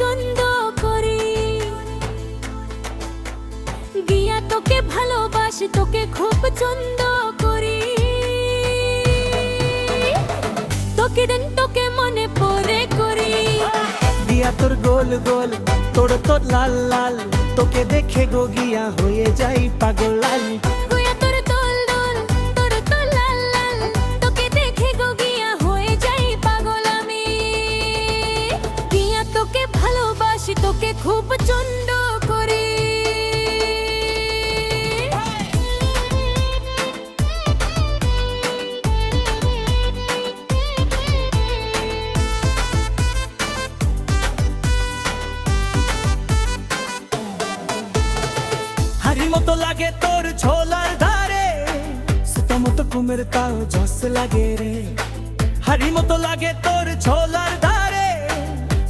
পছন্দ করি। গিয়া তোকে ভালোবাসি, তোকে খুব পছন্দ করি। তোকে দিন তোকে মনে পড়ে করি। গিয়া তোর গোল গোল, তোর তোর লাল লাল, তোকে দেখে গো গিয়া হয়ে যাই পাগল লাল। গিয়া তোর দোল দোল, তোর তোর লাল লাল, তোকে দেখে গো গিয়া হয়ে যাই পাগল আমি। গিয়া তোকে ভালোবাসি, তোকে খুব পছন্দ করি। হাড়ির মতো লাগে তোর ছোলার ধারে, সুতো মতো কুমের তাও জস লাগে রে। হাড়ির মতো লাগে তোর ছোলার ধারে,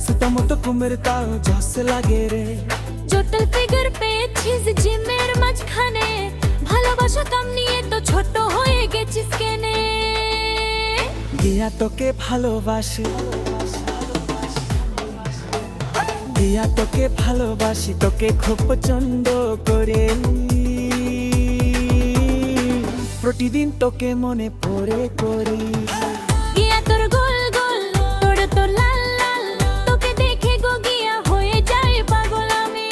সুতো মতো কুমের তাও জস লাগে রে। জটিল ফিগার পেয়েছিস জিমের মাঝখানে, ভালোবাসা কাম নিয়ে তো ছোট হয়ে গেছিস কেনে। গিয়া তোকে ভালোবাসি, গিয়া তোকে ভালোবাসি, তোকে খুব পছন্দ করে। প্রতিদিন তোকে মনে পড়ে করি। গিয়া তোর গোল গোল, তোর তোর লাল লাল, তোকে দেখে গো গিয়া হয়ে যায় পাগল আমি।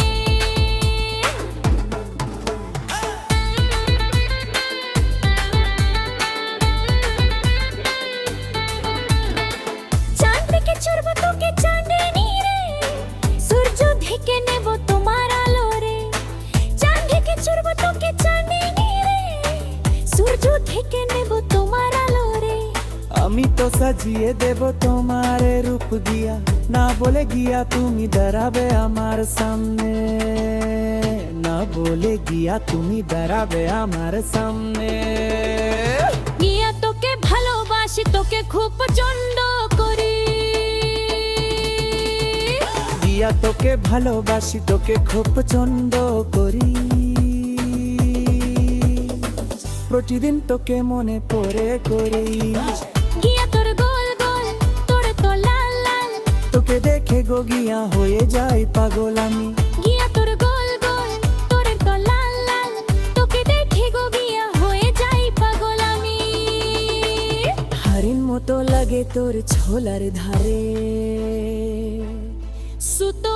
চাঁদ থেকে ছুড়বো তোকে চাঁদনি রে, সূর্য থেকে নেব তোমার আলো রে। চাঁদ থেকে ছুড়বো তোকে চাঁদনি রে, সূর্য থেকে নেব তোমার আলো রে। আমি তো সাজিয়ে দেব তোমার রূপ দিয়া, না বলে গিয়া তুমি দাঁড়াবে আমার সামনে। না বলে গিয়া তুমি দাঁড়াবে আমার সামনে। গিয়া তোকে ভালোবাসি, তোকে খুব পছন্দ করি। গিয়া তোকে ভালোবাসি, তোকে খুব পছন্দ করি। প্রতিদিন তোকে মনে পড়ে করি। গিয়া তোর গোল গোল, তোর তো লাল লাল, তোকে দেখে গো গিয়া হয়ে যাই পাগল আমি। গিয়া তোর গোল গোল, তোর তো লাল লাল, তোকে দেখে গো গিয়া হয়ে যাই পাগল আমি। হাড়ির মতো লাগে তোর ছোলার ধারে, সুতো